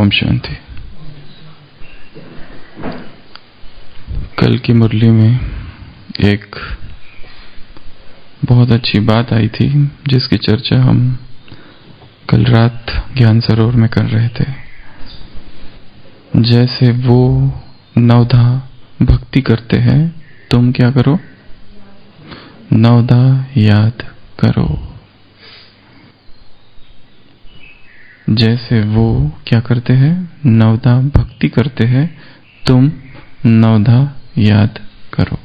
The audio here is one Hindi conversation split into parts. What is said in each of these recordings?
ओम शांति। कल की मुरली में एक बहुत अच्छी बात आई थी जिसकी चर्चा हम कल रात ज्ञान सरोवर में कर रहे थे। जैसे वो नवधा भक्ति करते हैं, तुम क्या करो? नवधा याद करो। जैसे वो क्या करते हैं? नवधा भक्ति करते हैं, तुम नवधा याद करो।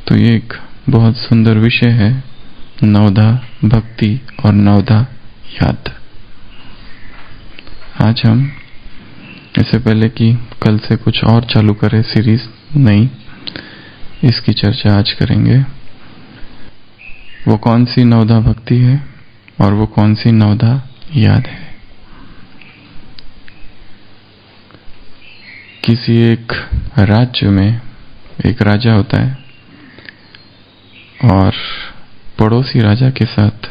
तो ये एक बहुत सुंदर विषय है, नवधा भक्ति और नवधा याद। आज हम इससे पहले कि कल से कुछ और चालू करें सीरीज नहीं, इसकी चर्चा आज करेंगे। वो कौन सी नवधा भक्ति है और वो कौन सी नवधा याद है। किसी एक राज्य में एक राजा होता है और पड़ोसी राजा के साथ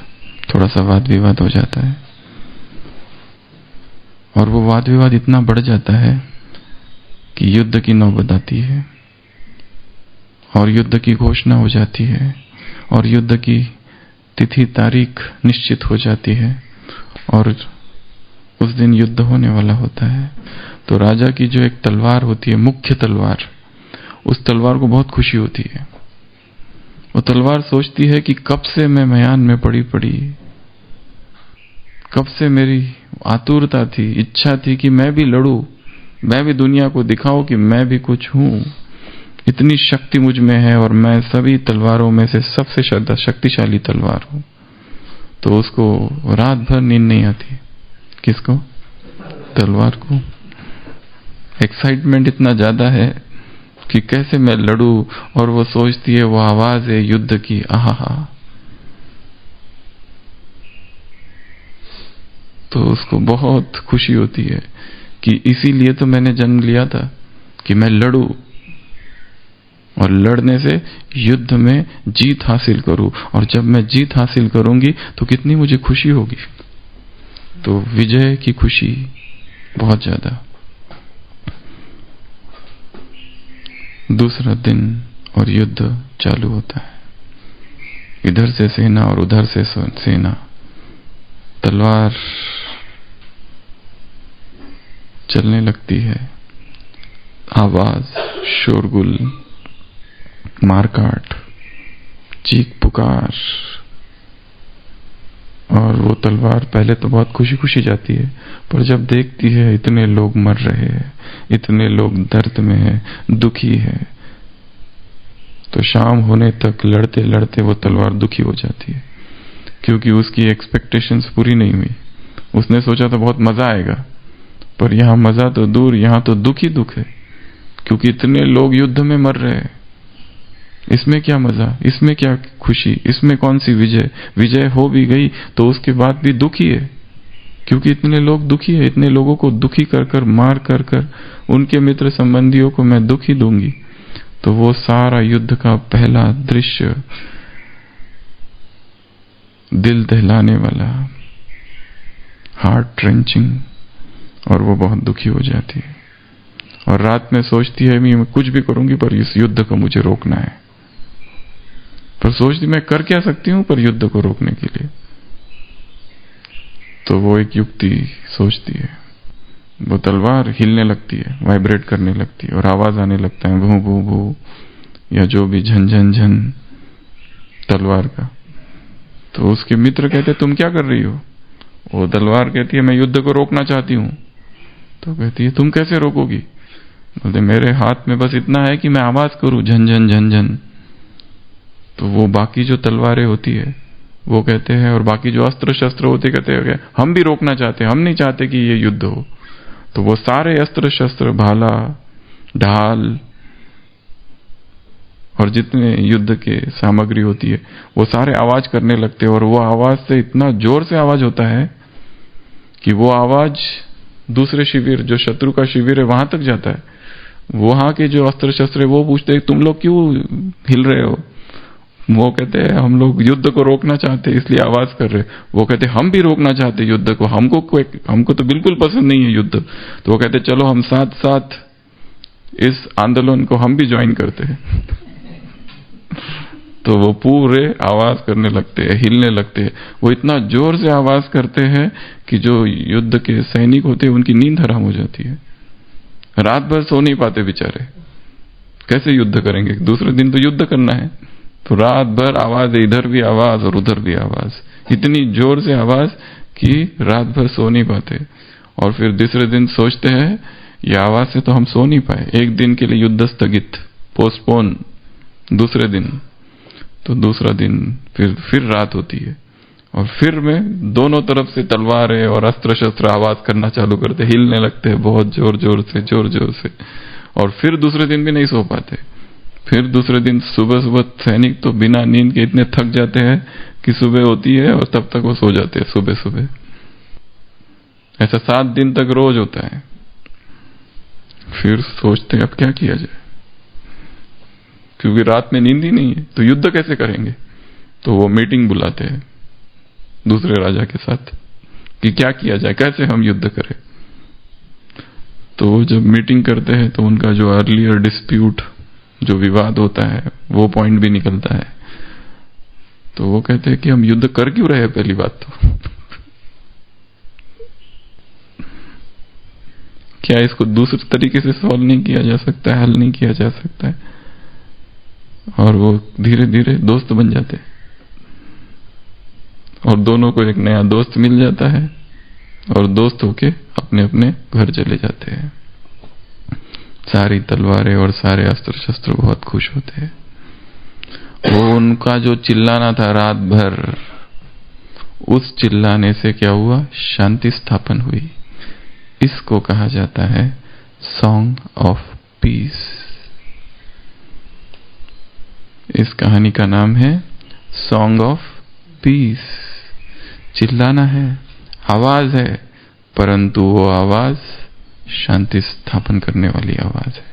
थोड़ा सा वाद विवाद हो जाता है, और वो वाद विवाद इतना बढ़ जाता है कि युद्ध की नौबत आती है और युद्ध की घोषणा हो जाती है और युद्ध की तिथि तारीख निश्चित हो जाती है और उस दिन युद्ध होने वाला होता है। तो राजा की जो एक तलवार होती है, मुख्य तलवार, उस तलवार को बहुत खुशी होती है। वो तलवार सोचती है कि कब से मैं मैदान में पड़ी कब से मेरी आतुरता थी, इच्छा थी कि मैं भी लड़ूं, मैं भी दुनिया को दिखाऊं कि मैं भी कुछ हूं। इतनी शक्ति मुझ में है और मैं सभी तलवारों में से सबसे शक्तिशाली तलवार हूं। तो उसको रात भर नींद नहीं आती। किसको? तलवार को। एक्साइटमेंट इतना ज्यादा है कि कैसे मैं लड़ूं, और वो सोचती है वो आवाज है युद्ध की, आहा। तो उसको बहुत खुशी होती है कि इसीलिए तो मैंने जन्म लिया था कि मैं लड़ूं और लड़ने से युद्ध में जीत हासिल करूं, और जब मैं जीत हासिल करूंगी तो कितनी मुझे खुशी होगी। तो विजय की खुशी बहुत ज्यादा। दूसरा दिन और युद्ध चालू होता है। इधर से सेना और उधर से सेना। तलवार चलने लगती है, आवाज, शोरगुल, मारकाट, चीख पुकार। और वो तलवार पहले तो बहुत खुशी खुशी जाती है, पर जब देखती है इतने लोग मर रहे हैं, इतने लोग दर्द में है, दुखी है, तो शाम होने तक लड़ते लड़ते वो तलवार दुखी हो जाती है, क्योंकि उसकी एक्सपेक्टेशंस पूरी नहीं हुई। उसने सोचा था बहुत मजा आएगा, पर यहां मजा तो दूर, यहां तो दुख ही दुख है, क्योंकि इतने लोग युद्ध में मर रहे हैं। इसमें क्या मजा, इसमें क्या खुशी, इसमें कौन सी विजय? विजय हो भी गई तो उसके बाद भी दुखी है, क्योंकि इतने लोग दुखी है। इतने लोगों को दुखी कर कर, मार कर कर, उनके मित्र संबंधियों को मैं दुखी दूंगी। तो वो सारा युद्ध का पहला दृश्य दिल दहलाने वाला, हार्ट ट्रेंचिंग, और वो बहुत दुखी हो जाती है और रात में सोचती है मैं कुछ भी करूंगी पर इस युद्ध को मुझे रोकना है। पर सोचती मैं कर क्या सकती हूं पर युद्ध को रोकने के लिए। तो वो एक युक्ति सोचती है। वो तलवार हिलने लगती है, वाइब्रेट करने लगती है और आवाज आने लगता है, भू भू भू, या जो भी झन झन झन तलवार का। तो उसके मित्र कहते तुम क्या कर रही हो? वो तलवार कहती है मैं युद्ध को रोकना चाहती हूं। तो कहती है तुम कैसे रोकोगी? बोलते मेरे हाथ में बस इतना है कि मैं आवाज करूं, झन झन झन झन। तो वो बाकी जो तलवारें होती है वो कहते हैं, और बाकी जो अस्त्र शस्त्र होते कहते हैं हम भी रोकना चाहते हैं, हम नहीं चाहते कि ये युद्ध हो। तो वो सारे अस्त्र शस्त्र, भाला, ढाल और जितने युद्ध के सामग्री होती है वो सारे आवाज करने लगते हैं, और वो आवाज से इतना जोर से आवाज होता है कि वो आवाज दूसरे शिविर, जो शत्रु का शिविर है, वहां तक जाता है। वहां के जो अस्त्र शस्त्र है वो पूछते हैं तुम लोग क्यों हिल रहे हो? वो कहते हैं हम लोग युद्ध को रोकना चाहते हैं इसलिए आवाज कर रहे। वो कहते हम भी रोकना चाहते युद्ध को, हमको तो बिल्कुल पसंद नहीं है युद्ध। तो वो कहते चलो हम साथ साथ इस आंदोलन को हम भी ज्वाइन करते हैं। तो वो पूरे आवाज करने लगते हैं, हिलने लगते हैं। वो इतना जोर से आवाज करते हैं कि जो युद्ध के सैनिक होते हैं उनकी नींद हराम हो जाती है, रात भर सो नहीं पाते बेचारे। कैसे युद्ध करेंगे? दूसरे दिन तो युद्ध करना है, तो रात भर आवाज, इधर भी आवाज और उधर भी आवाज, इतनी जोर से आवाज कि रात भर सो नहीं पाते। और फिर दूसरे दिन सोचते हैं ये आवाज से तो हम सो नहीं पाए, एक दिन के लिए युद्ध स्थगित, पोस्टपोन, दूसरे दिन। तो दूसरा दिन फिर रात होती है और फिर में दोनों तरफ से तलवारें और अस्त्र शस्त्र आवाज करना चालू करते, हिलने लगते हैं बहुत जोर जोर से। और फिर दूसरे दिन भी नहीं सो पाते। फिर दूसरे दिन सुबह सैनिक तो बिना नींद के इतने थक जाते हैं कि सुबह होती है और तब तक वो सो जाते हैं सुबह। ऐसा 7 दिन तक रोज होता है। फिर सोचते हैं अब क्या किया जाए, क्योंकि रात में नींद ही नहीं है, तो युद्ध कैसे करेंगे? तो वो मीटिंग बुलाते हैं दूसरे राजा के साथ कि क्या किया जाए, कैसे हम युद्ध करें। तो जब मीटिंग करते हैं तो उनका जो अर्लियर डिस्प्यूट, जो विवाद होता है, वो पॉइंट भी निकलता है। तो वो कहते हैं कि हम युद्ध कर क्यों रहे हैं, पहली बात तो क्या इसको दूसरे तरीके से सॉल्व नहीं किया जा सकता है, हल नहीं किया जा सकता है? और वो धीरे धीरे दोस्त बन जाते हैं और दोनों को एक नया दोस्त मिल जाता है और दोस्त होके अपने अपने घर चले जाते हैं। सारी तलवारें और सारे अस्त्र शस्त्र बहुत खुश होते हैं। वो उनका जो चिल्लाना था रात भर, उस चिल्लाने से क्या हुआ? शांति स्थापन हुई। इसको कहा जाता है सॉन्ग ऑफ पीस। इस कहानी का नाम है सॉन्ग ऑफ पीस। चिल्लाना है, आवाज है, परंतु वो आवाज शांति स्थापन करने वाली आवाज है।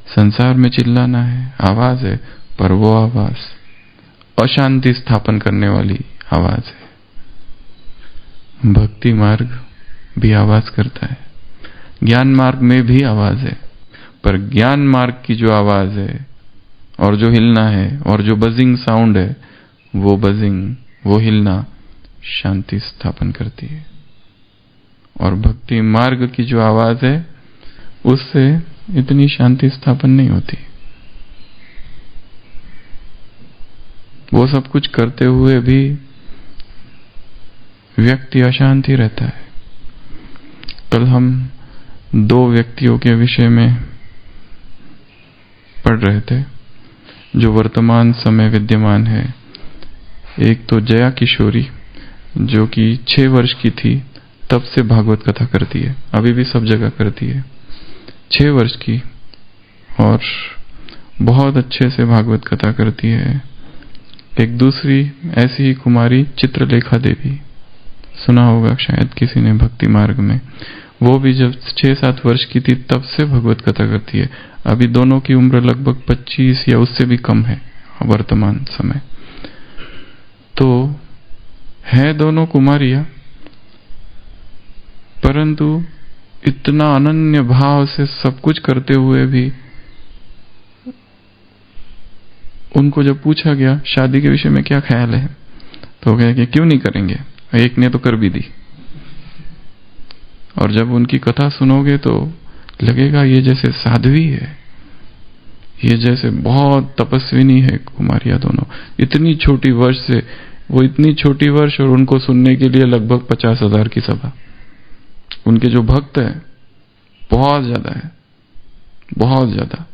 संसार में चिल्लाना है, आवाज है, पर वो आवाज अशांति स्थापन करने वाली आवाज है। भक्ति मार्ग भी आवाज करता है, ज्ञान मार्ग में भी आवाज है, पर ज्ञान मार्ग की जो आवाज है और जो हिलना है और जो बजिंग साउंड है, वो बजिंग, वो हिलना शांति स्थापन करती है। और भक्ति मार्ग की जो आवाज है उससे इतनी शांति स्थापन नहीं होती। वो सब कुछ करते हुए भी व्यक्ति अशांति रहता है। कल हम 2 व्यक्तियों के विषय में पढ़ रहे थे जो वर्तमान समय विद्यमान है। एक तो जया किशोरी जो कि 6 वर्ष की थी तब से भागवत कथा करती है, अभी भी सब जगह करती है, 6 वर्ष की, और बहुत अच्छे से भागवत कथा करती है। एक दूसरी ऐसी ही कुमारी चित्रलेखा देवी, सुना होगा शायद किसी ने भक्ति मार्ग में, वो भी जब 6-7 वर्ष की थी तब से भगवत कथा करती है। अभी दोनों की उम्र लगभग 25 या उससे भी कम है वर्तमान समय। तो है दोनों कुमारियां, परंतु इतना अनन्य भाव से सब कुछ करते हुए भी उनको जब पूछा गया शादी के विषय में क्या ख्याल है, तो कहे कि क्यों नहीं करेंगे, एक ने तो कर भी दी। और जब उनकी कथा सुनोगे तो लगेगा ये जैसे साध्वी है, ये जैसे बहुत तपस्विनी है कुमारियां दोनों। इतनी छोटी वर्ष से, वो इतनी छोटी वर्ष और उनको सुनने के लिए लगभग 50,000 की सभा। उनके जो भक्त है बहुत ज्यादा है, बहुत ज्यादा।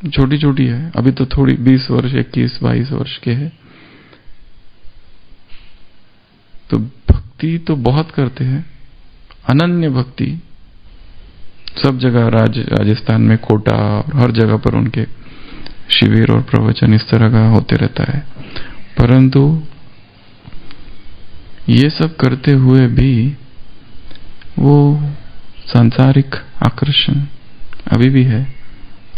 छोटी छोटी है, अभी तो थोड़ी 20 वर्ष 21-22 वर्ष के है। तो भक्ति तो बहुत करते हैं, अनन्य भक्ति। सब जगह राजस्थान में कोटा और हर जगह पर उनके शिविर और प्रवचन इस तरह का होते रहता है। परंतु ये सब करते हुए भी वो सांसारिक आकर्षण अभी भी है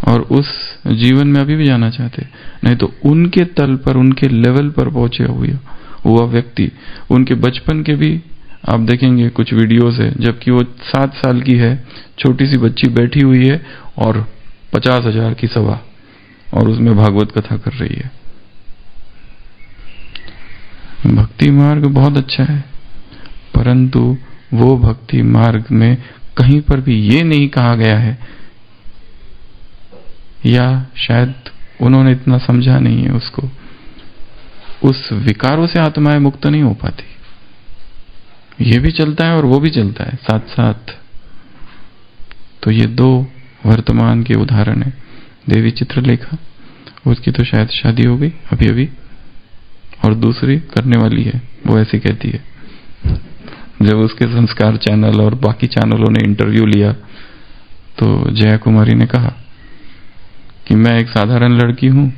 और उस जीवन में अभी भी जाना चाहते, नहीं तो उनके तल पर, उनके लेवल पर पहुंचे हुआ व्यक्ति, उनके बचपन के भी आप देखेंगे कुछ वीडियोस है, जबकि वो 7 साल की है, छोटी सी बच्ची बैठी हुई है और 50,000 की सभा और उसमें भागवत कथा कर रही है। भक्ति मार्ग बहुत अच्छा है, परंतु वो भक्ति मार्ग में कहीं पर भी ये नहीं कहा गया है, या शायद उन्होंने इतना समझा नहीं है उसको, उस विकारों से आत्माएं मुक्त नहीं हो पाती। ये भी चलता है और वो भी चलता है साथ साथ। तो ये 2 वर्तमान के उदाहरण है। देवी चित्रलेखा, उसकी तो शायद शादी हो गई अभी अभी, और दूसरी करने वाली है, वो ऐसी कहती है। जब उसके संस्कार चैनल और बाकी चैनलों ने इंटरव्यू लिया तो जया कुमारी ने कहा कि मैं एक साधारण लड़की हूं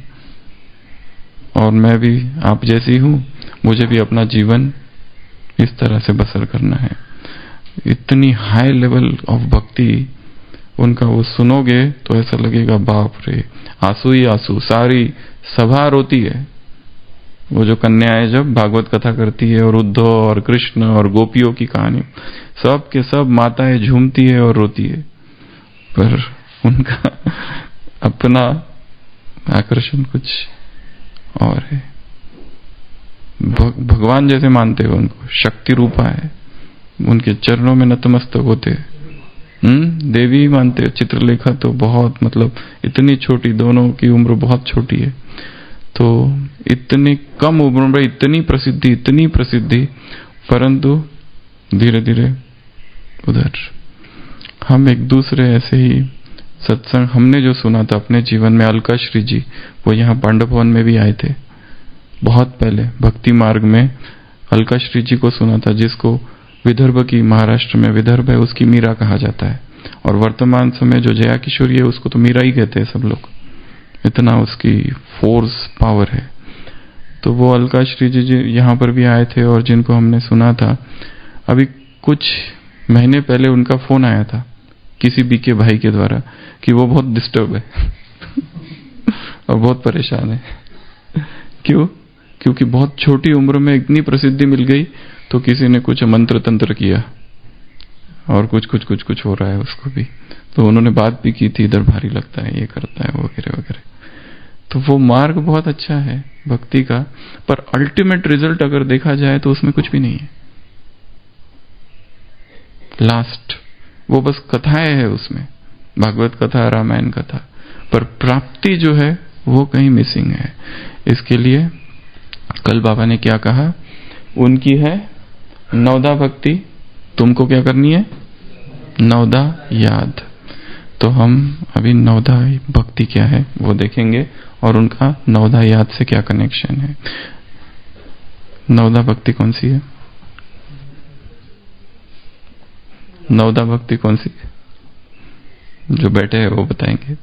और मैं भी आप जैसी हूं, मुझे भी अपना जीवन इस तरह से बसर करना है। इतनी हाई लेवल ऑफ भक्ति उनका वो सुनोगे तो ऐसा लगेगा बाप रे, आंसू ही आंसू, सारी सभा रोती है। वो जो कन्याएं जब भागवत कथा करती है और उद्धव और कृष्ण और गोपियों की कहानी, सब के सब माताएं झूमती है और रोती है, पर उनका अपना आकर्षण कुछ और है। भगवान जैसे मानते हो उनको, शक्ति रूपा है, उनके चरणों में नतमस्तक होते हैं। देवी मानते हो। चित्रलेखा तो बहुत, मतलब इतनी छोटी, दोनों की उम्र बहुत छोटी है, तो इतनी कम उम्र में इतनी प्रसिद्धि, परंतु धीरे धीरे उधर। हम एक दूसरे ऐसे ही सत्संग हमने जो सुना था अपने जीवन में, अलका श्री जी, वो यहाँ पांडव भवन में भी आए थे बहुत पहले। भक्ति मार्ग में अलका श्री जी को सुना था, जिसको विदर्भ की, महाराष्ट्र में विदर्भ है, उसकी मीरा कहा जाता है। और वर्तमान समय जो जया किशोरी है उसको तो मीरा ही कहते हैं सब लोग, इतना उसकी फोर्स पावर है। तो वो अलका श्री जी यहाँ पर भी आए थे और जिनको हमने सुना था। अभी कुछ महीने पहले उनका फोन आया था किसी बीके भाई के द्वारा कि वो बहुत डिस्टर्ब है और बहुत परेशान है। क्यों? क्योंकि बहुत छोटी उम्र में इतनी प्रसिद्धि मिल गई, तो किसी ने कुछ मंत्र तंत्र किया और कुछ हो रहा है उसको भी। तो उन्होंने बात भी की थी, इधर भारी लगता है, ये करता है, वगैरह वगैरह। तो वो मार्ग बहुत अच्छा है भक्ति का, पर अल्टीमेट रिजल्ट अगर देखा जाए तो उसमें कुछ भी नहीं है। लास्ट वो बस कथाएं है उसमें, भागवत कथा, रामायण कथा, पर प्राप्ति जो है वो कहीं मिसिंग है। इसके लिए कल बाबा ने क्या कहा, उनकी है नवदा भक्ति, तुमको क्या करनी है, नवदा याद। तो हम अभी नवदा भक्ति क्या है वो देखेंगे और उनका नवदा याद से क्या कनेक्शन है। नवदा भक्ति कौन सी है? नवदा भक्ति कौन सी है? जो बैठे हैं वो बताएंगे।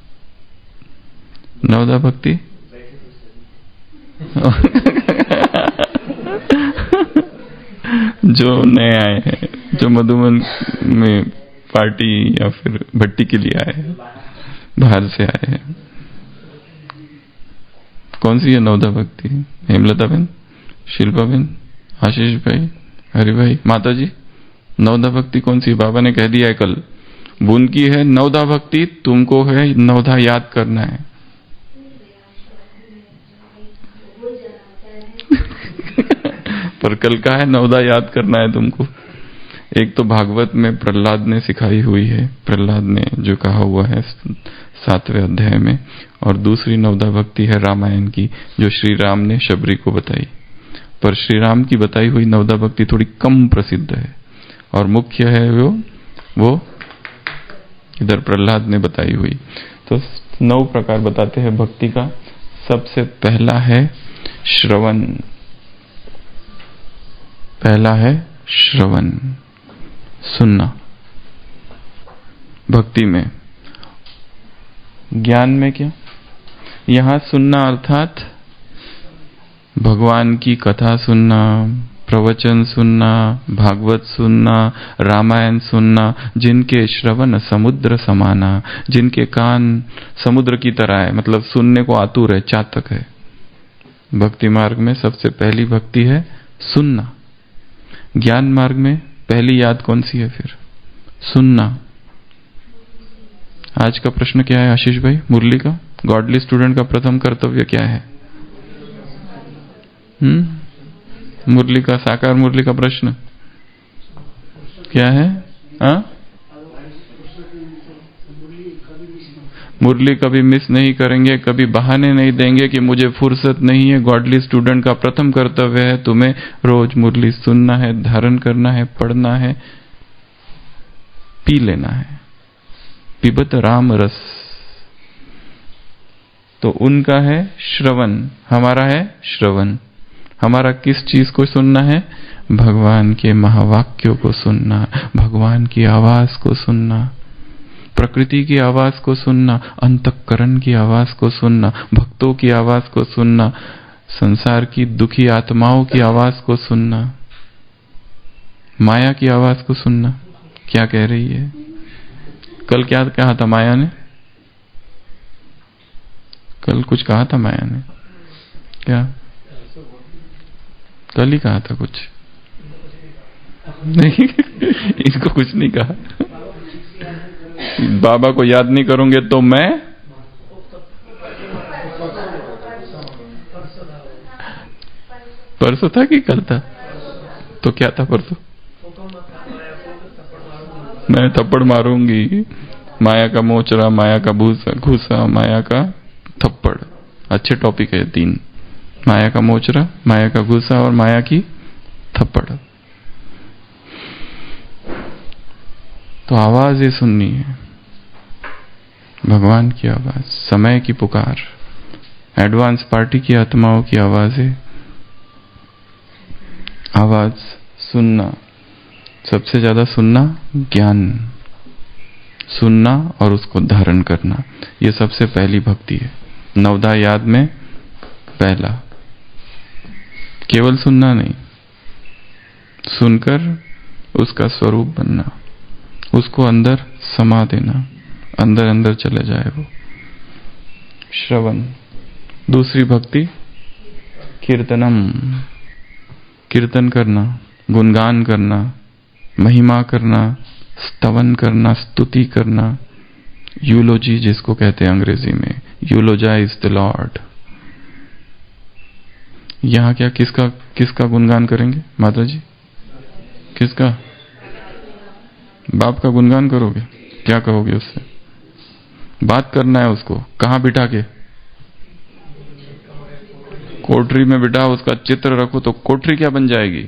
नवदा भक्ति जो नए आए हैं, जो मधुबन में पार्टी या फिर भट्टी के लिए आए हैं, बाहर से आए हैं, कौन सी है नवदा भक्ति? हेमलता बहन, शिल्पा बहन, आशीष भाई, हरि भाई, माता जी, नवदा भक्ति कौन सी? बाबा ने कह दिया है कल, बुन की है नवदा भक्ति, तुमको है नवदा याद करना है। पर कल का है नवदा याद करना है तुमको। एक तो भागवत में प्रहलाद ने सिखाई हुई है, प्रहलाद ने जो कहा हुआ है 7वें अध्याय में, और दूसरी नवदा भक्ति है रामायण की, जो श्री राम ने शबरी को बताई। पर श्री राम की बताई हुई नवदा भक्ति थोड़ी कम प्रसिद्ध है और मुख्य है वो इधर प्रहलाद ने बताई हुई। तो 9 प्रकार बताते हैं भक्ति का। सबसे पहला है श्रवण, पहला है श्रवण, सुनना। भक्ति में, ज्ञान में क्या, यहां सुनना अर्थात भगवान की कथा सुनना, प्रवचन सुनना, भागवत सुनना, रामायण सुनना, जिनके श्रवण समुद्र समाना, जिनके कान समुद्र की तरह है, मतलब सुनने को आतुर है, चातक है। भक्ति मार्ग में सबसे पहली भक्ति है सुनना। ज्ञान मार्ग में पहली याद कौन सी है फिर? सुनना। आज का प्रश्न क्या है आशीष भाई? मुरली का गॉडली स्टूडेंट का प्रथम कर्तव्य क्या है? मुरली का, साकार मुरली का प्रश्न क्या है? मुरली कभी मिस नहीं करेंगे, कभी बहाने नहीं देंगे कि मुझे फुर्सत नहीं है। गॉडली स्टूडेंट का प्रथम कर्तव्य है तुम्हें रोज मुरली सुनना है, धारण करना है, पढ़ना है, पी लेना है। पिबत राम रस। तो उनका है श्रवण, हमारा है श्रवण। हमारा किस चीज को सुनना है? भगवान के महावाक्यों को सुनना, भगवान की आवाज को सुनना, प्रकृति की आवाज को सुनना, अंतःकरण की आवाज को सुनना, भक्तों की आवाज को सुनना, संसार की दुखी आत्माओं की आवाज को सुनना, माया की आवाज को सुनना। क्या कह रही है? कल क्या कहा था माया ने? कल कुछ कहा था माया ने। क्या? कल ही कहा था कुछ। नहीं इनको कुछ नहीं कहा। बाबा को याद नहीं करोगे तो मैं परसों था कि कल था? तो क्या था परसों? मैं थप्पड़ मारूंगी, माया का मोचरा, माया का घूसा, माया का थप्पड़। अच्छे टॉपिक है तीन, माया का मोचरा, माया का घूसा और माया की थप्पड़। तो आवाज ये सुननी है, भगवान की आवाज, समय की पुकार, एडवांस पार्टी की आत्माओं की आवाज है। आवाज सुनना, सबसे ज्यादा सुनना, ज्ञान सुनना और उसको धारण करना, ये सबसे पहली भक्ति है। नवदा याद में पहला, केवल सुनना नहीं, सुनकर उसका स्वरूप बनना, उसको अंदर समा देना, अंदर अंदर चले जाए वो। श्रवण। दूसरी भक्ति कीर्तनम, कीर्तन करना, गुणगान करना, महिमा करना, स्तवन करना, स्तुति करना, यूलोजी जिसको कहते हैं अंग्रेजी में, यूलोजाइज द लॉर्ड। यहां क्या किसका गुणगान करेंगे माता जी? किसका? बाप का गुणगान करोगे? क्या कहोगे उससे? बात करना है उसको। कहां बिठा के? कोठरी में बिठा, उसका चित्र रखो तो कोठरी क्या बन जाएगी?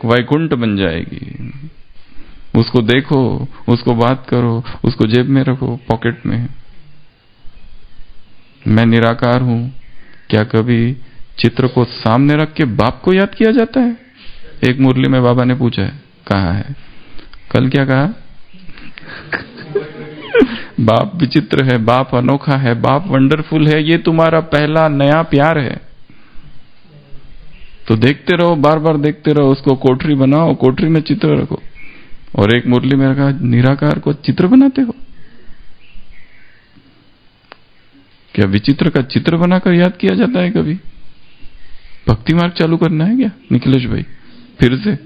वैकुंठ बन जाएगी। उसको देखो, उसको बात करो, उसको जेब में रखो, पॉकेट में। मैं निराकार हूं। क्या कभी चित्र को सामने रख के बाप को याद किया जाता है? एक मुरली में बाबा ने पूछा है, कहा है, कल क्या कहा? बाप विचित्र है, बाप अनोखा है, बाप वंडरफुल है, ये तुम्हारा पहला नया प्यार है। तो देखते रहो, बार बार देखते रहो, उसको कोठरी बनाओ, कोठरी में चित्र रखो। और एक मुरली में रखा, निराकार को चित्र बनाते हो? क्या विचित्र का चित्र बनाकर याद किया जाता है कभी? भक्ति मार्ग चालू करना है क्या निखिलेश भाई? फिर से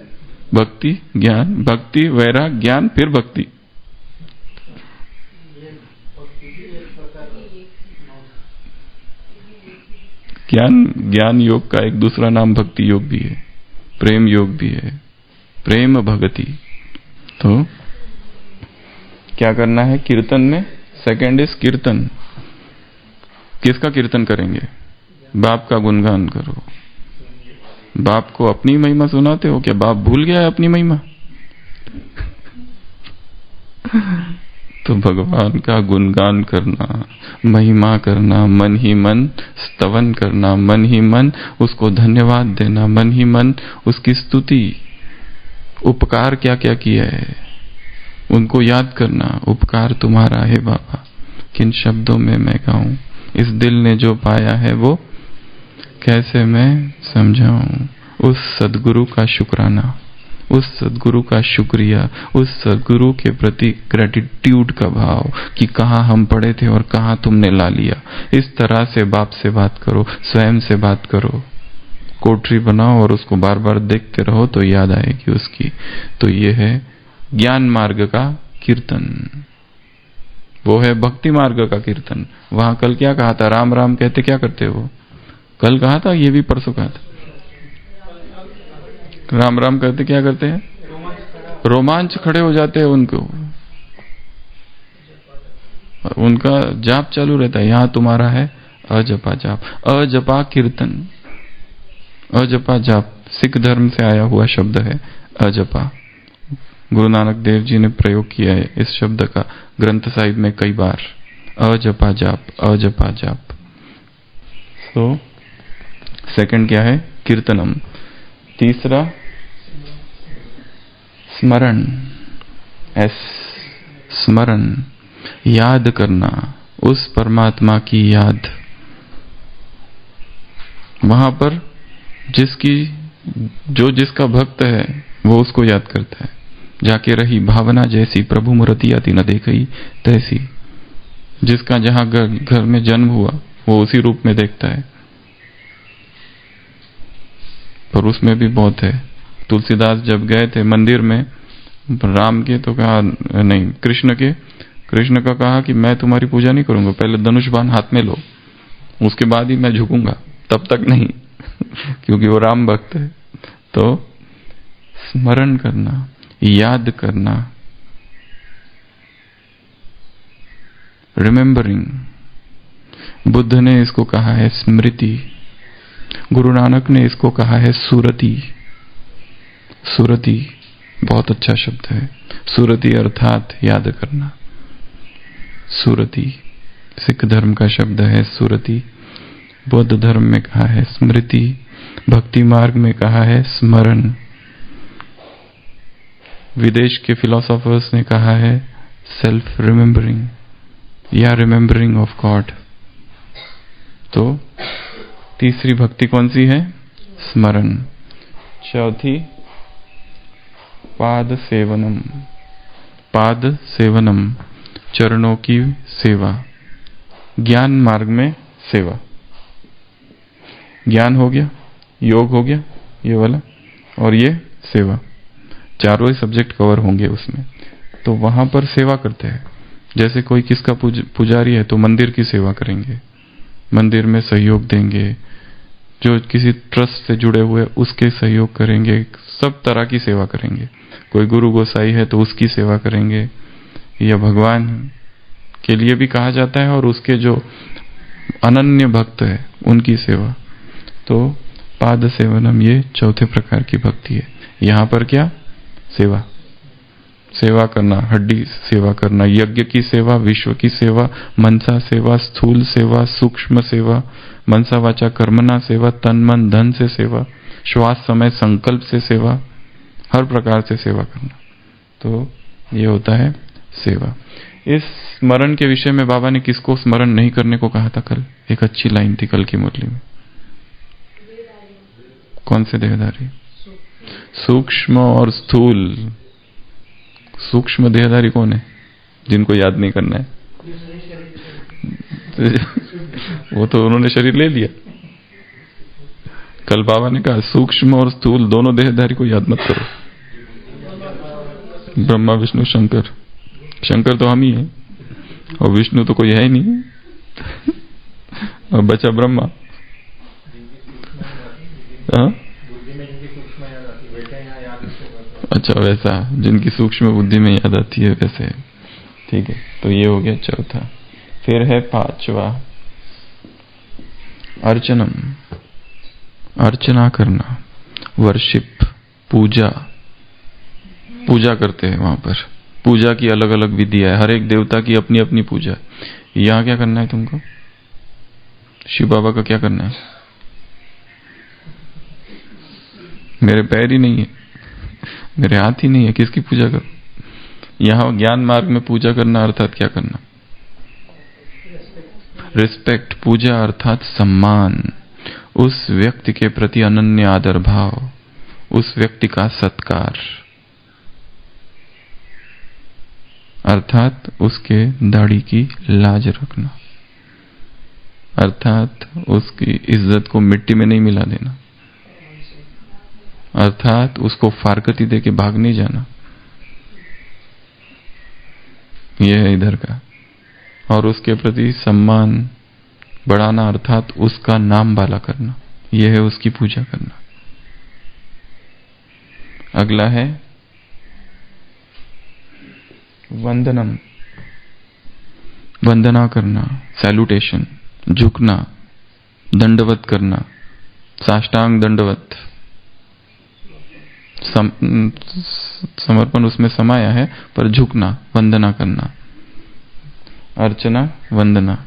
भक्ति, ज्ञान, भक्ति, वैराग, ज्ञान, फिर भक्ति। ज्ञान योग का एक दूसरा नाम भक्ति योग भी है, प्रेम योग भी है, प्रेम भगति। तो क्या करना है कीर्तन में? सेकंड इज कीर्तन। किसका कीर्तन करेंगे? बाप का गुणगान करो। बाप को अपनी महिमा सुनाते हो क्या? बाप भूल गया है अपनी महिमा? तो भगवान का गुणगान करना, महिमा करना, मन ही मन स्तवन करना, मन ही मन उसको धन्यवाद देना, मन ही मन उसकी स्तुति, उपकार क्या क्या किया है उनको याद करना। उपकार तुम्हारा है बाबा, किन शब्दों में मैं कहूं, इस दिल ने जो पाया है वो कैसे मैं समझाऊं। उस सद्गुरु का शुक्राना, उस सद्गुरु का शुक्रिया, उस सद्गुरु के प्रति ग्रेटिट्यूड का भाव कि कहाँ हम पड़े थे और कहाँ तुमने ला लिया। इस तरह से बाप से बात करो, स्वयं से बात करो, कोठरी बनाओ और उसको बार बार देखते रहो तो याद आएगी उसकी। तो ये है ज्ञान मार्ग का कीर्तन, वो है भक्ति मार्ग का कीर्तन। वहां कल क्या कहा था? राम राम कहते क्या करते हो? कल कहा था, ये भी परसों कहा था। राम राम कहते क्या करते हैं? रोमांच खड़े हो जाते हैं उनको, उनका जाप चालू रहता है। यहां तुम्हारा है अजपा जाप, अजपा कीर्तन, अजपा जाप सिख धर्म से आया हुआ शब्द है अजपा। गुरु नानक देव जी ने प्रयोग किया है इस शब्द का ग्रंथ साहिब में कई बार, अजपा जाप, अजपा जाप। तो सेकंड क्या है? कीर्तनम। तीसरा स्मरण, एस, स्मरण, याद करना, उस परमात्मा की याद। वहां पर जिसका भक्त है वो उसको याद करता है। जाके रही भावना जैसी प्रभु मूर्ति आती न देखई तैसी। जिसका जहां घर में जन्म हुआ वो उसी रूप में देखता है, पर उसमें भी बहुत है। तुलसीदास जब गए थे मंदिर में राम के, तो कहा नहीं, कृष्ण का कहा कि मैं तुम्हारी पूजा नहीं करूंगा, पहले धनुष बाण हाथ में लो, उसके बाद ही मैं झुकूंगा, तब तक नहीं क्योंकि वो राम भक्त है। तो स्मरण करना, याद करना, रिमेम्बरिंग। बुद्ध ने इसको कहा है स्मृति, गुरु नानक ने इसको कहा है सुरति। सुरति बहुत अच्छा शब्द है। सुरति अर्थात याद करना। सुरति सिख धर्म का शब्द है सुरति, बौद्ध धर्म में कहा है स्मृति, भक्ति मार्ग में कहा है स्मरण, विदेश के फिलोसोफर्स ने कहा है सेल्फ रिमेम्बरिंग या रिमेम्बरिंग ऑफ गॉड। तो तीसरी भक्ति कौन सी है? स्मरण। चौथी पाद सेवनम, पाद सेवनम, चरणों की सेवा। ज्ञान मार्ग में सेवा, ज्ञान हो गया, योग हो गया ये वाला, और ये सेवा, चारों ही सब्जेक्ट कवर होंगे उसमें। तो वहां पर सेवा करते हैं। जैसे कोई किसका पुजारी है तो मंदिर की सेवा करेंगे, मंदिर में सहयोग देंगे, जो किसी ट्रस्ट से जुड़े हुए उसके सहयोग करेंगे, सब तरह की सेवा करेंगे। कोई गुरु गोसाई है तो उसकी सेवा करेंगे, या भगवान के लिए भी कहा जाता है, और उसके जो अनन्य भक्त है उनकी सेवा। तो पाद सेवनम ये चौथे प्रकार की भक्ति है। यहां पर क्या? सेवा, सेवा करना, हड्डी सेवा करना, यज्ञ की सेवा, विश्व की सेवा, मनसा सेवा, स्थूल सेवा, सूक्ष्म सेवा, मनसा वाचा कर्मणा सेवा, तन मन धन से सेवा, श्वास समय संकल्प से सेवा, हर प्रकार से सेवा करना। तो ये होता है सेवा। इस स्मरण के विषय में बाबा ने किसको स्मरण नहीं करने को कहा था कल? एक अच्छी लाइन थी कल की मुरली में। कौन से देहधारी? सूक्ष्म और स्थूल। सूक्ष्म देहधारी कौन है? जिनको याद नहीं करना है वो तो उन्होंने शरीर ले लिया। कल बाबा ने कहा सूक्ष्म और स्थूल दोनों देहधारी को याद मत करो। ब्रह्मा विष्णु शंकर, शंकर तो हम ही हैं और विष्णु तो कोई है ही नहीं और बचा ब्रह्मा। अच्छा, वैसा जिनकी सूक्ष्म बुद्धि में याद आती है वैसे, ठीक है। तो ये हो गया चौथा। फिर है पांचवा अर्चनम, अर्चना करना, वर्शिप, पूजा। पूजा करते हैं वहां पर। पूजा की अलग अलग विधि है, हर एक देवता की अपनी अपनी पूजा है। यहां क्या करना है तुमको? शिव बाबा का क्या करना है? मेरे पैर ही नहीं है, मेरे हाथ ही नहीं है, किसकी पूजा करो? यहां ज्ञान मार्ग में पूजा करना अर्थात क्या करना? रिस्पेक्ट। पूजा अर्थात सम्मान। उस व्यक्ति के प्रति अनन्य आदर भाव, उस व्यक्ति का सत्कार, अर्थात उसके दाढ़ी की लाज रखना, अर्थात उसकी इज्जत को मिट्टी में नहीं मिला देना, अर्थात उसको फारकती दे के भाग नहीं जाना, यह है इधर का। और उसके प्रति सम्मान बढ़ाना, अर्थात उसका नाम बाला करना, यह है उसकी पूजा करना। अगला है वंदनम, वंदना करना, सैल्यूटेशन, झुकना, दंडवत करना, साष्टांग दंडवत। समर्पण उसमें समाया है, पर झुकना, वंदना करना, अर्चना, वंदना।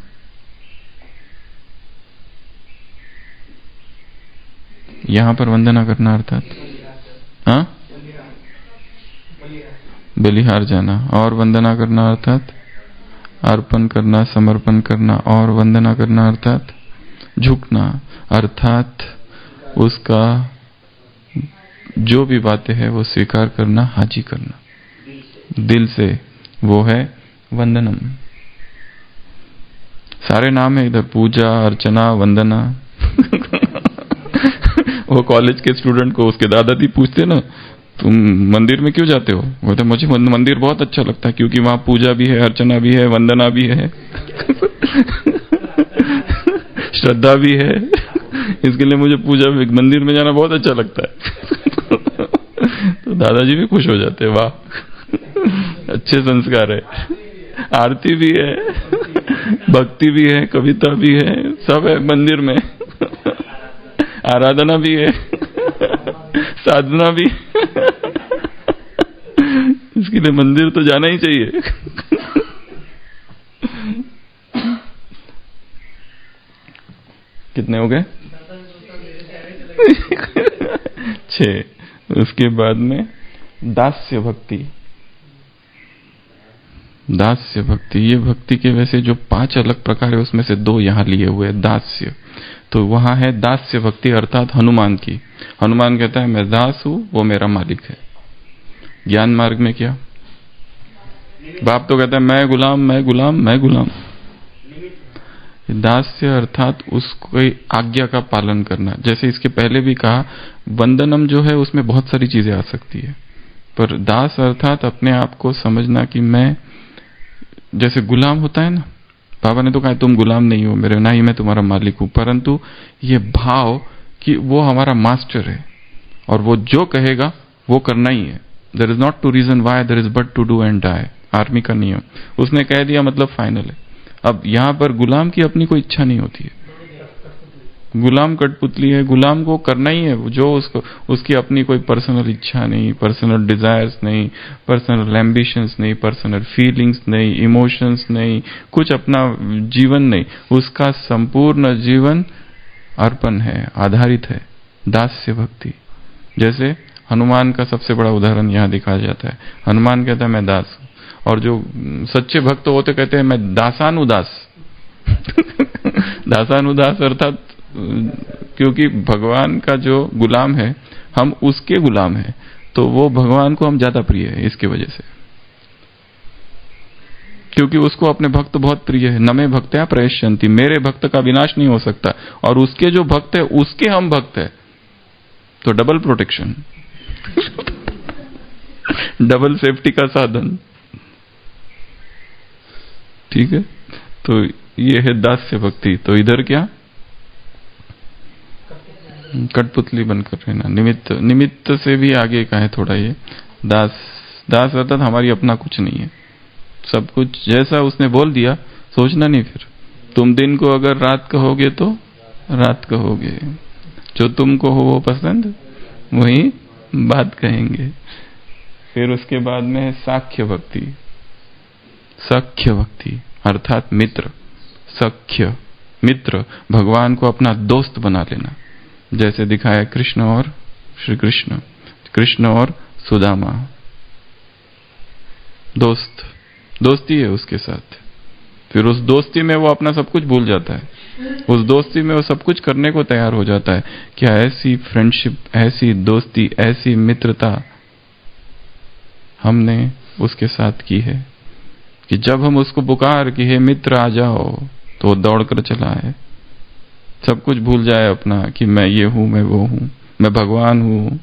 यहां पर वंदना करना अर्थात हाँ, बलिहार जाना, और वंदना करना अर्थात अर्पण करना, समर्पण करना, और वंदना करना अर्थात झुकना, अर्थात उसका जो भी बातें है वो स्वीकार करना, हाजी करना दिल से, वो है वंदनम। सारे नाम है इधर, पूजा, अर्चना, वंदना। वो कॉलेज के स्टूडेंट को उसके दादाजी पूछते ना, तुम मंदिर में क्यों जाते हो? वो तो मुझे मंदिर बहुत अच्छा लगता है क्योंकि वहां पूजा भी है, अर्चना भी है, वंदना भी है, श्रद्धा भी है, इसके लिए मुझे पूजा मंदिर में जाना बहुत अच्छा लगता है। तो दादाजी भी खुश हो जाते हैं, वाह अच्छे संस्कार है। आरती भी है, भक्ति भी है, कविता भी है, सब है मंदिर में, आराधना भी है, साधना भी। इसके लिए मंदिर तो जाना ही चाहिए। कितने हो गए? 6। उसके बाद में दास्य भक्ति। दास्य भक्ति, ये भक्ति के वैसे जो 5 अलग प्रकार है उसमें से 2 यहां लिए हुए हैं। दास्य तो वहां है दास्य भक्ति, अर्थात हनुमान की। हनुमान कहता है मैं दास हूं, वो मेरा मालिक है। ज्ञान मार्ग में क्या, बाप तो कहता है मैं गुलाम, मैं गुलाम, मैं गुलाम। दास्य अर्थात उसको आज्ञा का पालन करना। जैसे इसके पहले भी कहा, वंदनम जो है उसमें बहुत सारी चीजें आ सकती है, पर दास अर्थात अपने आप को समझना कि मैं, जैसे गुलाम होता है ना, बाबा ने तो कहा तुम गुलाम नहीं हो मेरे, ना ही मैं तुम्हारा मालिक हूं, परंतु ये भाव कि वो हमारा मास्टर है और वो जो कहेगा वो करना ही है। There is not to reason why, there is but to do and die. Army का नियम, उसने कह दिया मतलब फाइनल है। अब यहां पर गुलाम की अपनी कोई इच्छा नहीं होती है, गुलाम कठपुतली है, गुलाम को करना ही है जो उसको, उसकी अपनी कोई पर्सनल इच्छा नहीं, पर्सनल डिजायर्स नहीं, पर्सनल एम्बिशंस नहीं, पर्सनल फीलिंग्स नहीं, इमोशंस नहीं, कुछ अपना जीवन नहीं, उसका संपूर्ण जीवन अर्पण है, आधारित है दास्य भक्ति। जैसे हनुमान का सबसे बड़ा उदाहरण यहां दिखाया जाता है। हनुमान कहता है मैं दास हूं, और जो सच्चे भक्त होते कहते हैं मैं दासानुदास। दासानुदास अर्थात क्योंकि भगवान का जो गुलाम है हम उसके गुलाम हैं, तो वो भगवान को हम ज्यादा प्रिय है इसकी वजह से, क्योंकि उसको अपने भक्त बहुत प्रिय है। नमे भक्त्या प्रयश्यन्ति, मेरे भक्त का विनाश नहीं हो सकता, और उसके जो भक्त है उसके हम भक्त है, तो डबल प्रोटेक्शन, डबल सेफ्टी का साधन। ठीक है, तो ये है दास्य भक्ति। तो इधर क्या, कठपुतली बनकर रहना, निमित्त, निमित्त से भी आगे का है थोड़ा ये। दास, दास अर्थात हमारी अपना कुछ नहीं है, सब कुछ जैसा उसने बोल दिया सोचना नहीं। फिर तुम दिन को अगर रात कहोगे तो रात कहोगे, जो तुमको हो वो पसंद वही बात कहेंगे। फिर उसके बाद में है साख्य भक्ति। सख्य भक्ति अर्थात मित्र, सख्य मित्र, भगवान को अपना दोस्त बना लेना। जैसे दिखाया कृष्ण और श्री कृष्ण, कृष्ण और सुदामा, दोस्त, दोस्ती है उसके साथ। फिर उस दोस्ती में वो अपना सब कुछ भूल जाता है। उस दोस्ती में वो सब कुछ करने को तैयार हो जाता है। क्या ऐसी फ्रेंडशिप, ऐसी दोस्ती, ऐसी मित्रता हमने उसके साथ की है कि जब हम उसको पुकार कि हे मित्र आ जाओ, तो वो दौड़ कर चला है। सब कुछ भूल जाए अपना कि मैं ये हूं, मैं वो हूं, मैं भगवान हूं,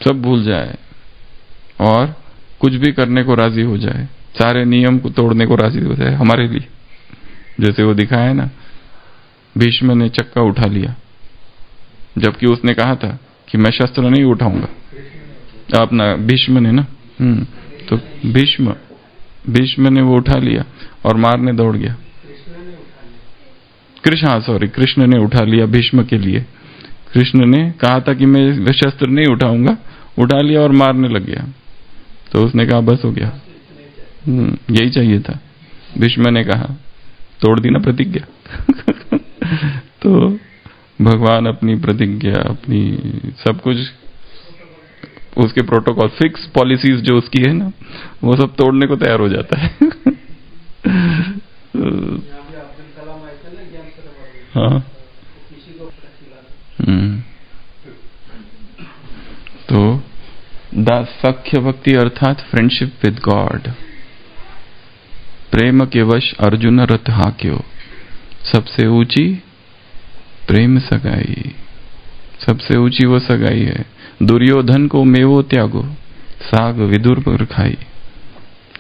सब भूल जाए और कुछ भी करने को राजी हो जाए, सारे नियम को तोड़ने को राजी हो जाए हमारे लिए। जैसे वो दिखाया ना, भीष्म ने चक्का उठा लिया जबकि उसने कहा था कि मैं शस्त्र नहीं उठाऊंगा। अपना भीष्म ने ना, तो भीष्म ने वो उठा लिया और मारने दौड़ गया। कृष्ण ने उठा लिया भीष्म के लिए। कृष्ण ने कहा था कि मैं शस्त्र नहीं उठाऊंगा, उठा लिया और मारने लग गया। तो उसने कहा बस हो गया, यही चाहिए था। भीष्म ने कहा, तोड़ दी ना प्रतिज्ञा। तो भगवान अपनी प्रतिज्ञा, अपनी सब कुछ, उसके प्रोटोकॉल, फिक्स पॉलिसीज जो उसकी है ना, वो सब तोड़ने को तैयार हो जाता है। हाँ, तो सख्य भक्ति अर्थात फ्रेंडशिप विद गॉड। प्रेम के वश अर्जुन रथ हाक्यो, सबसे ऊंची प्रेम सगाई, सबसे ऊंची वो सगाई है। दुर्योधन को मेवो त्यागो, साग विदुर पर खाई,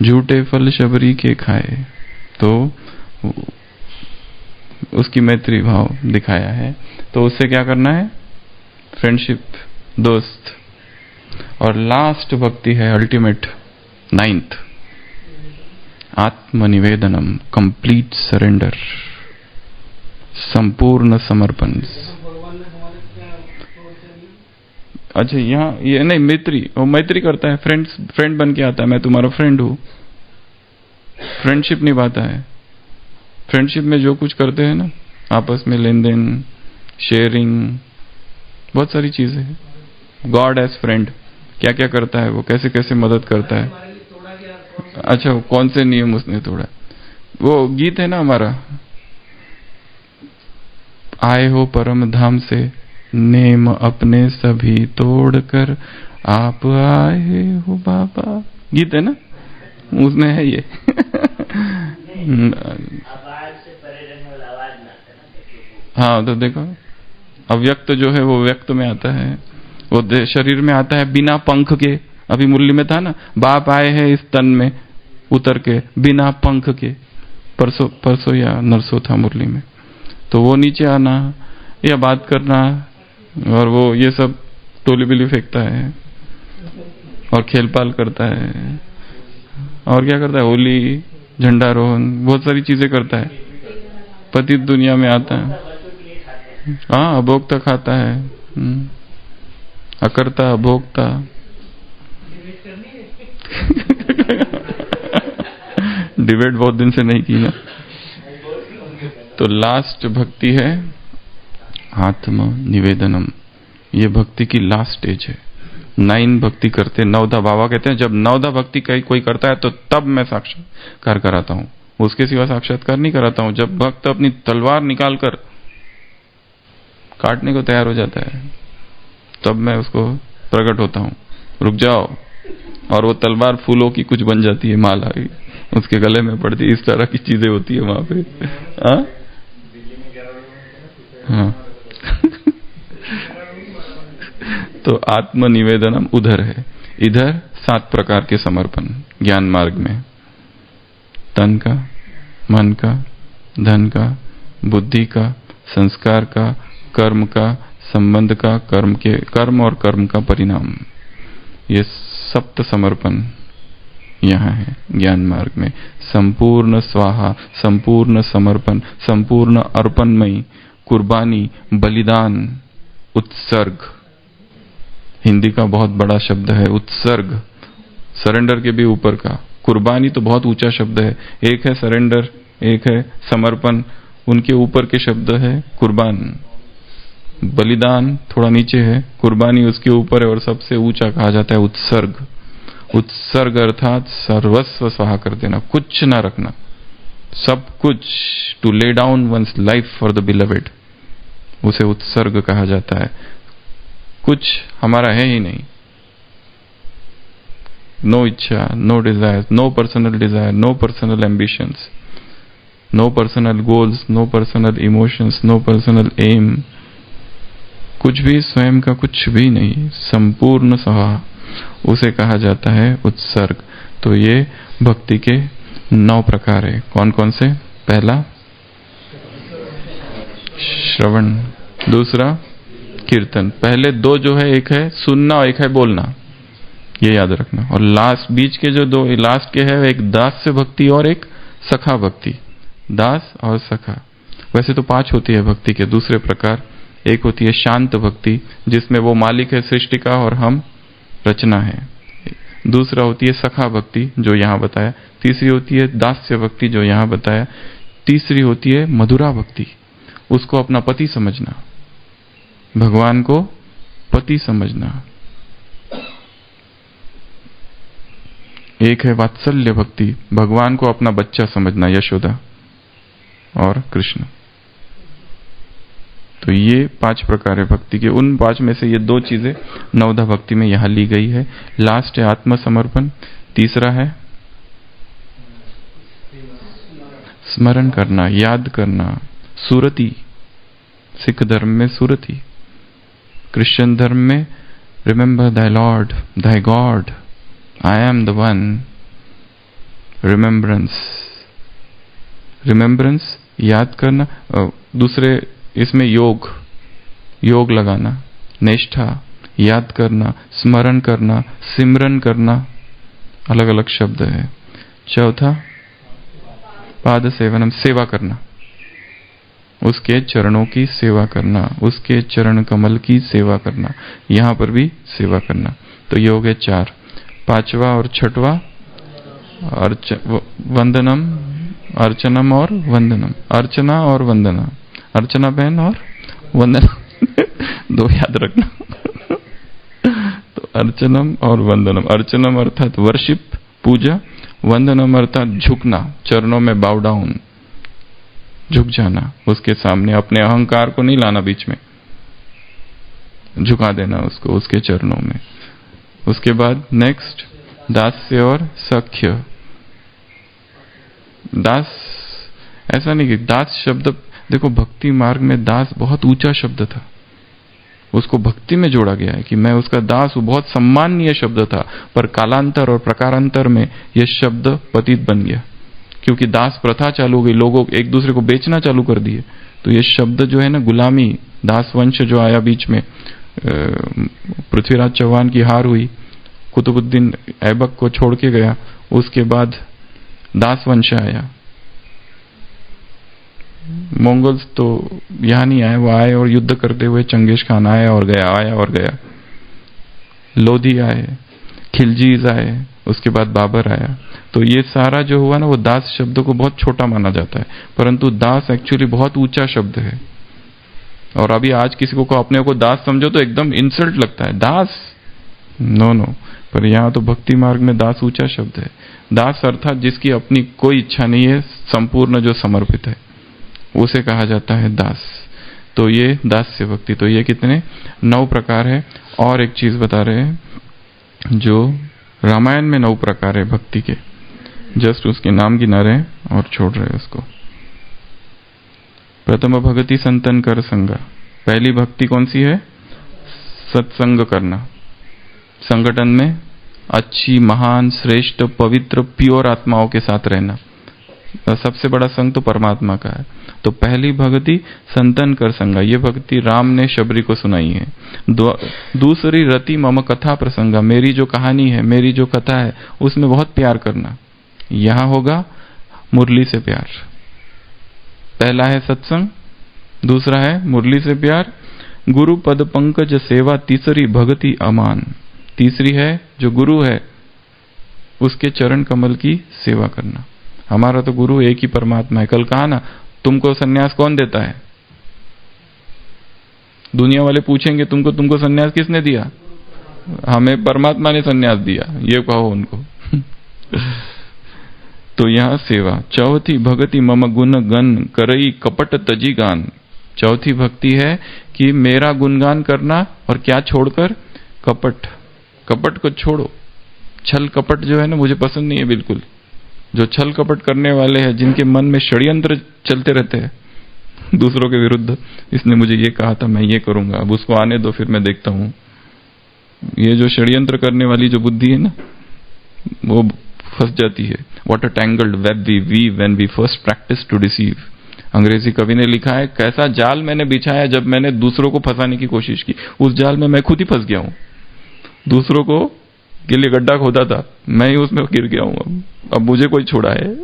झूठे फल शबरी के खाए। तो उसकी मैत्री भाव दिखाया है। तो उससे क्या करना है? फ्रेंडशिप, दोस्त। और लास्ट भक्ति है अल्टीमेट, 9th, आत्मनिवेदनम, कंप्लीट सरेंडर, संपूर्ण समर्पण। अच्छा, यहाँ ये नहीं, मैत्री, वो मैत्री करता है, फ्रेंड बन के आता है, मैं तुम्हारा फ्रेंड हूं, फ्रेंडशिप निभाता है। फ्रेंडशिप में जो कुछ करते हैं ना, आपस में लेन देन, शेयरिंग, बहुत सारी चीजें हैं। गॉड एज फ्रेंड क्या क्या करता है, वो कैसे कैसे मदद करता है। अच्छा, कौन से नियम उसने तोड़ा? वो गीत है ना हमारा, आए हो परम धाम से, नेम अपने सभी तोड़कर, आप आए हो बाबा, गीत है ना, उसने है ये। हाँ, तो देखो, अव्यक्त जो है वो व्यक्त में आता है, वो शरीर में आता है बिना पंख के। अभी मुरली में था ना, बाप आए हैं इस तन में उतर के बिना पंख के, परसों या नरसों था मुरली में। तो वो नीचे आना या बात करना, और वो ये सब टोली बिली फेंकता है और खेलपाल करता है, और क्या करता है, होली, झंडारोहण, बहुत सारी चीजें करता है। पतित दुनिया में आता है, हाँ, अभोक्ता खाता है, अकर्ता अभोक्ता। डिबेट बहुत दिन से नहीं की ना। तो लास्ट भक्ति है आत्म निवेदनम, ये भक्ति की लास्ट स्टेज है। 9 भक्ति करते, 9धा बाबा कहते हैं जब 9धा भक्ति कोई करता है तो तब मैं साक्षात्कार कराता हूँ, उसके सिवा साक्षात्कार नहीं कराता हूँ। जब भक्त अपनी तलवार निकालकर काटने को तैयार हो जाता है, तब मैं उसको प्रकट होता हूँ, रुक जाओ, और वो तलवार फूलों की कुछ बन जाती है, माला उसके गले में पड़ती है, इस तरह की चीजें होती है वहां पे। हाँ। तो आत्मनिवेदनम उधर है। इधर 7 प्रकार के समर्पण ज्ञान मार्ग में, तन का, मन का, धन का, बुद्धि का, संस्कार का, कर्म का, संबंध का, कर्म और कर्म का परिणाम, ये 7 समर्पण यहाँ है ज्ञान मार्ग में। संपूर्ण स्वाहा, संपूर्ण समर्पण, संपूर्ण अर्पणमयी, कुर्बानी, बलिदान, उत्सर्ग। हिंदी का बहुत बड़ा शब्द है उत्सर्ग, सरेंडर के भी ऊपर का। कुर्बानी तो बहुत ऊंचा शब्द है, एक है सरेंडर, एक है समर्पण, उनके ऊपर के शब्द है कुर्बान। बलिदान थोड़ा नीचे है, कुर्बानी उसके ऊपर है, और सबसे ऊंचा कहा जाता है उत्सर्ग। उत्सर्ग अर्थात सर्वस्व स्वाहा कर देना, कुछ ना रखना, सब कुछ, to lay down one's life for the beloved, उसे उत्सर्ग कहा जाता है। कुछ हमारा है ही नहीं, नो इच्छा, no desire, no personal desire, no personal ambitions, no personal goals, no personal emotions, no personal aim, कुछ भी स्वयं का कुछ भी नहीं, संपूर्ण सहा, उसे कहा जाता है उत्सर्ग। तो ये भक्ति के 9 प्रकार है। कौन कौन से? पहला श्रवण, दूसरा कीर्तन। पहले 2 जो है, एक है सुनना और एक है बोलना, ये याद रखना। और लास्ट बीच के जो 2 लास्ट के है, एक दास्य भक्ति और एक सखा भक्ति। दास और सखा। वैसे तो 5 होती है भक्ति के दूसरे प्रकार। एक होती है शांत भक्ति, जिसमें वो मालिक है सृष्टि का और हम रचना है। दूसरा होती है सखा भक्ति जो यहां बताया। तीसरी होती है दास्य भक्ति जो यहां बताया। तीसरी होती है मधुरा भक्ति, उसको अपना पति समझना, भगवान को पति समझना। एक है वात्सल्य भक्ति, भगवान को अपना बच्चा समझना, यशोदा और कृष्ण। तो ये 5 प्रकार है भक्ति के। उन 5 में से ये 2 चीजें नवधा भक्ति में यहां ली गई है। लास्ट है आत्मसमर्पण, तीसरा है स्मरण करना, याद करना, सुरति। सिख धर्म में सुरति, क्रिश्चियन धर्म में remember Dai Lord Dai God, I am the one, remembrance. Remembrance याद करना। दूसरे इसमें योग, योग लगाना, निष्ठा, याद करना, स्मरण करना, सिमरन करना, अलग अलग शब्द है। चौथा पाद सेवनम, सेवा करना, उसके चरणों की सेवा करना, उसके चरण कमल की सेवा करना, यहां पर भी सेवा करना। तो ये हो गए 4। 5वां और 6वां वंदनम, अर्चनम और वंदनम। अर्चना और वंदना, अर्चना बहन और वंदना 2 याद रखना। तो अर्चनम और वंदनम। अर्चनम अर्थात वर्शिप, पूजा। वंदनम अर्थात झुकना, चरणों में बाउ डाउन, झुक जाना उसके सामने, अपने अहंकार को नहीं लाना बीच में, झुका देना उसको उसके चरणों में। उसके बाद नेक्स्ट दास्य और सख्य। दास, ऐसा नहीं कि दास शब्द, देखो भक्ति मार्ग में दास बहुत ऊंचा शब्द था, उसको भक्ति में जोड़ा गया है कि मैं उसका दास हूं, बहुत सम्माननीय शब्द था। पर कालांतर और प्रकारांतर में यह शब्द पतित बन गया, क्योंकि दास प्रथा चालू हो गई, लोगों एक दूसरे को बेचना चालू कर दिए। तो ये शब्द जो है ना, गुलामी, दास वंश जो आया बीच में, पृथ्वीराज चौहान की हार हुई, कुतुबुद्दीन ऐबक को छोड़ के गया, उसके बाद दास वंश आया। मंगोल्स तो यहां नहीं आए, वो आए और युद्ध करते हुए चंगेज खान आया और गया, आया और गया। लोधी आए, खिलजीज आए, उसके बाद बाबर आया। तो ये सारा जो हुआ ना, वो दास शब्द को बहुत छोटा माना जाता है, परंतु दास एक्चुअली बहुत ऊंचा शब्द है। और अभी आज किसी को अपने को दास समझो तो एकदम इंसल्ट लगता है, दास, नो नो। पर यहाँ तो भक्ति मार्ग में दास ऊंचा शब्द है। दास अर्थात जिसकी अपनी कोई इच्छा नहीं है, संपूर्ण जो समर्पित है, उसे कहा जाता है दास। तो ये दास्य भक्ति। तो ये कितने 9 प्रकार है। और एक चीज बता रहे हैं, जो रामायण में 9 प्रकार है भक्ति के, जस्ट उसके नाम गिना रहे हैं और छोड़ रहे हैं उसको। प्रथम भगति संतन कर संगा। पहली भक्ति कौन सी है? सत्संग करना, संगठन में अच्छी, महान, श्रेष्ठ, पवित्र, प्योर आत्माओं के साथ रहना। सबसे बड़ा संग तो परमात्मा का है। तो पहली भक्ति संतन कर संगा, ये भक्ति राम ने शबरी को सुनाई है। दूसरी रति मम कथा प्रसंगा, मेरी जो कहानी है, मेरी जो कथा है, उसमें बहुत प्यार करना। यहां होगा मुरली से प्यार। पहला है सत्संग, दूसरा है मुरली से प्यार। गुरु पद पंकज सेवा, तीसरी भक्ति अमान। तीसरी है जो गुरु है उसके चरण कमल की सेवा करना। हमारा तो गुरु एक ही परमात्मा है। कल कहा ना, तुमको सन्यास कौन देता है? दुनिया वाले पूछेंगे तुमको सन्यास किसने दिया? हमें परमात्मा ने सन्यास दिया, ये कहो उनको। तो यहाँ सेवा। चौथी भक्ति मम गुण गन करई कपट तजी गान। चौथी भक्ति है कि मेरा गुणगान करना, और क्या छोड़कर? कपट। कपट को छोड़ो। छल कपट जो है ना, मुझे पसंद नहीं है बिल्कुल। जो छल कपट करने वाले हैं, जिनके मन में षड्यंत्र चलते रहते हैं दूसरों के विरुद्ध, इसने मुझे ये कहा था, मैं ये करूंगा, अब उसको आने दो, फिर मैं देखता हूं। ये जो षड्यंत्र करने वाली जो बुद्धि है ना, वो फंस जाती है। What a tangled web we weave when we first practice to deceive। अंग्रेजी कवि ने लिखा है, कैसा जाल मैंने बिछाया जब मैंने दूसरों को फंसाने की कोशिश की। उस जाल में मैं खुद ही फंस गया हूं। दूसरों को के लिए गड्ढा खोदा था, मैं ही उसमें गिर गया हूं। अब मुझे कोई छोड़ा है।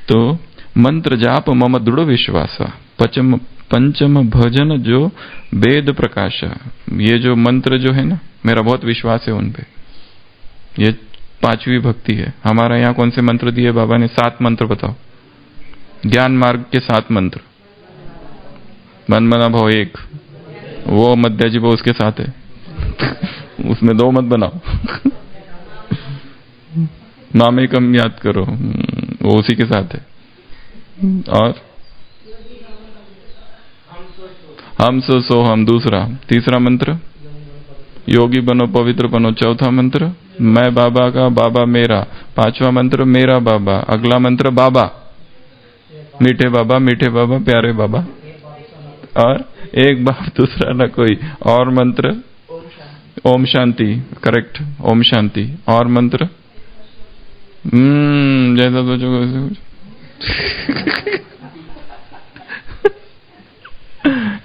तो मंत्र जाप मम दृढ़ विश्वासा पंचम भजन जो वेद प्रकाशा। ये जो मंत्र जो है ना, मेरा बहुत विश्वास है उन पे। ये 5वीं भक्ति है। हमारा यहाँ कौन से मंत्र दिए बाबा ने? 7 मंत्र बताओ। ज्ञान मार्ग के 7 मंत्र। मन मना भाव 1, वो मध्याजी भाव उसके साथ है उसमें 2 मत बनाओ नाम एकम याद करो, वो उसी के साथ है। और हम सो हम दूसरा। तीसरा मंत्र योगी बनो पवित्र बनो। चौथा मंत्र मैं बाबा का बाबा मेरा। 5वां मंत्र मेरा बाबा। अगला मंत्र बाबा मीठे बाबा प्यारे बाबा। और एक बार दूसरा ना कोई और मंत्र ओम शांति। करेक्ट, ओम शांति। और मंत्र जैसा सोचो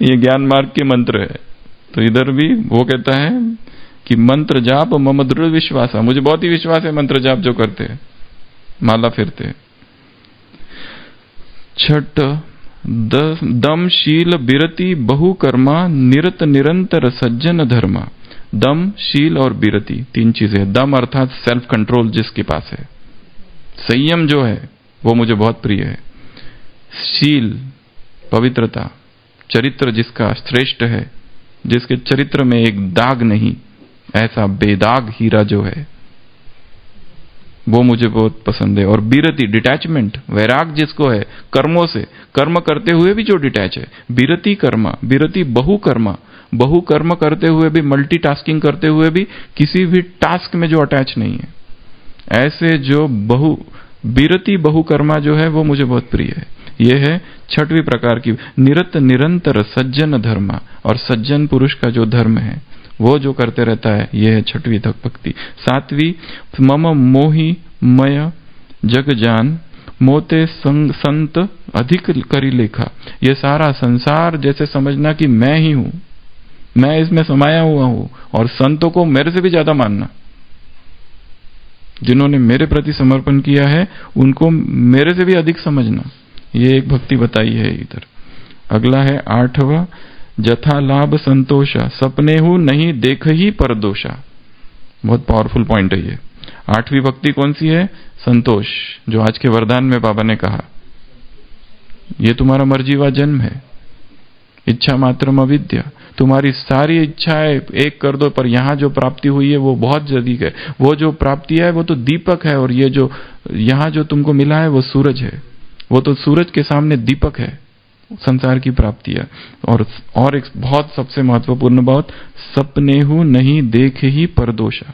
ये ज्ञान मार्ग के मंत्र है। तो इधर भी वो कहता है कि मंत्र जाप मम दृढ़ विश्वास। मुझे बहुत ही विश्वास है मंत्र जाप जो करते हैं, माला फिरते हैं। छठ दम शील बिरति बहु कर्मा निरत निरंतर सज्जन धर्मा। दम, शील और बिरति 3 चीजें। दम अर्थात सेल्फ कंट्रोल जिसके पास है, संयम जो है वो मुझे बहुत प्रिय है। शील पवित्रता, चरित्र जिसका श्रेष्ठ है, जिसके चरित्र में एक दाग नहीं, ऐसा बेदाग हीरा जो है, वो मुझे बहुत पसंद है। और बिरति डिटैचमेंट, वैराग जिसको है कर्मों से, कर्म करते हुए भी जो डिटैच है। बिरति कर्मा, बिरति बहु कर्मा, बहु कर्म करते हुए भी, मल्टीटास्किंग करते हुए भी किसी भी टास्क में जो अटैच नहीं है, ऐसे जो बिरति बहुकर्मा जो है वो मुझे बहुत प्रिय है। ये है 6वीं प्रकार की। निरत निरंतर सज्जन धर्मा, और सज्जन पुरुष का जो धर्म है वो जो करते रहता है, ये है 6वीं तक भक्ति। 7वीं मम मोहि मय जग जान मोते संग संत अधिक करी लेखा। ये सारा संसार जैसे समझना कि मैं ही हूं, मैं इसमें समाया हुआ हूं, और संतों को मेरे से भी ज्यादा मानना। जिन्होंने मेरे प्रति समर्पण किया है उनको मेरे से भी अधिक समझना। ये एक भक्ति बताई है इधर। अगला है 8वां जथा लाभ संतोषा सपने हूं नहीं देख ही परदोषा। बहुत पावरफुल पॉइंट है ये। 8वीं भक्ति कौन सी है? संतोष, जो आज के वरदान में बाबा ने कहा, ये तुम्हारा मर्जीवा जन्म है। इच्छा मात्रम अविद्या, तुम्हारी सारी इच्छाएं एक कर दो, पर यहां जो प्राप्ति हुई है वो बहुत जल्दी है। वो जो प्राप्ति है वो तो दीपक है, और ये जो यहां जो तुमको मिला है वो सूरज है। वो तो सूरज के सामने दीपक है, संसार की प्राप्ति है। और एक बहुत सबसे महत्वपूर्ण बात, सपने हूं नहीं देख ही परदोषा।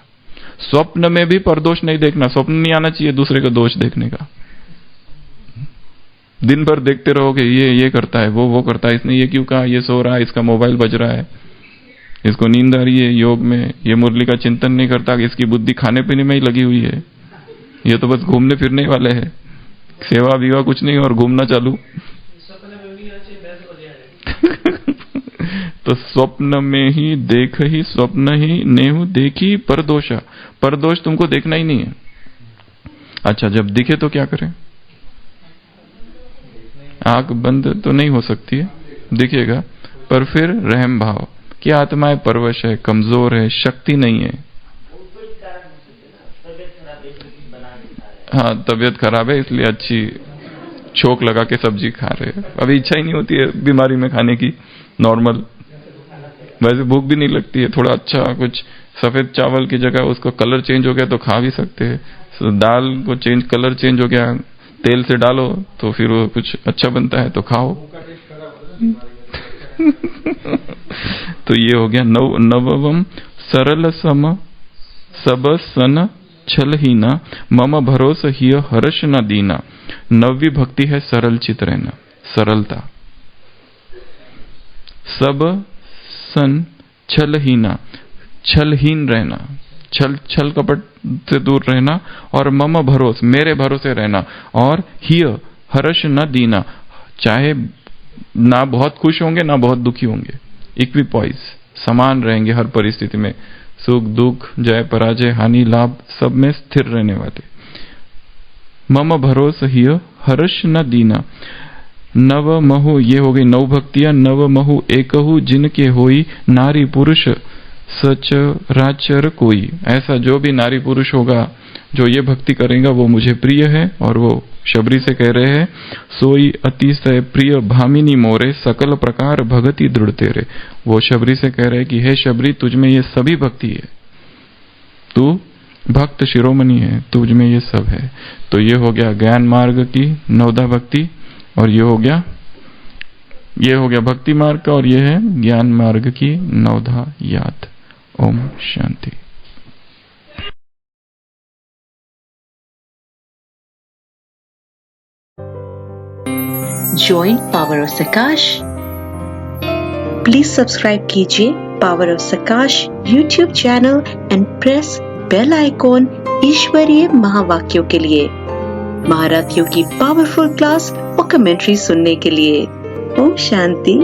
स्वप्न में भी परदोष नहीं देखना। स्वप्न नहीं आना चाहिए दूसरे का दोष देखने का। दिन भर देखते रहोगे ये करता है, वो करता है, इसने ये क्यों कहा, ये सो रहा है, इसका मोबाइल बज रहा है, इसको नींद आ रही है योग में, ये मुरली का चिंतन नहीं करता, इसकी बुद्धि खाने पीने में ही लगी हुई है, ये तो बस घूमने फिरने वाले है, सेवा विवाह कुछ नहीं और घूमना चालू। तो स्वप्न में ही देख ही स्वप्न ही नेहु देखी परदोषा। परदोष तुमको देखना ही नहीं है। अच्छा, जब दिखे तो क्या करें? आंख बंद तो नहीं हो सकती है, दिखेगा, पर फिर रहम भाव कि आत्माएं परवश है, कमजोर है, शक्ति नहीं है। हाँ, तबीयत खराब है इसलिए अच्छी छोक लगा के सब्जी खा रहे हैं। अभी इच्छा ही नहीं होती है बीमारी में खाने की, नॉर्मल। वैसे भूख भी नहीं लगती है, थोड़ा अच्छा कुछ सफेद चावल की जगह उसको कलर चेंज हो गया तो खा भी सकते हैं। दाल को कलर चेंज हो गया, तेल से डालो तो फिर वो कुछ अच्छा बनता है तो खाओ। तो ये हो गया नवम सरल सम सब सन छलहीना मम भरोस हिय हर्ष न दीना। नवी भक्ति है सरल चित रहना, सरलता। सब सन छलहीना, छलहीन रहना, छल कपट से दूर रहना, और मम भरोस मेरे भरोसे रहना, और हिय हर्ष न दीना, चाहे ना बहुत खुश होंगे ना बहुत दुखी होंगे, इक्विपॉइस, समान रहेंगे हर परिस्थिति में, सुख दुख जय पराजय हानि लाभ सब में स्थिर रहने वाले। मम भरोस हिय हर्ष न दीना। नव महु, ये हो गई नव भक्तियां। नव महु एकहु जिनके होई नारी पुरुष सचराचर कोई। ऐसा जो भी नारी पुरुष होगा जो ये भक्ति करेगा वो मुझे प्रिय है। और वो शबरी से कह रहे हैं, सोई अतिशय प्रिय भामिनी मोरे सकल प्रकार भगति दृढ़ तेरे। वो शबरी से कह रहे हैं कि हे शबरी, तुझ में ये सभी भक्ति है, तू भक्त शिरोमणि है, तुझ में ये सब है। तो ये हो गया ज्ञान मार्ग की नवधा भक्ति, और ये हो गया भक्ति मार्ग का, और ये है ज्ञान मार्ग की नवधा याद। Om Shanti. Join Power of Sakash. Please subscribe कीजिए Power of Sakash YouTube channel and press bell icon ईश्वरीय महावाक्यों के लिए, महारथियों की पावरफुल क्लास और कमेंट्री सुनने के लिए। ओम शांति।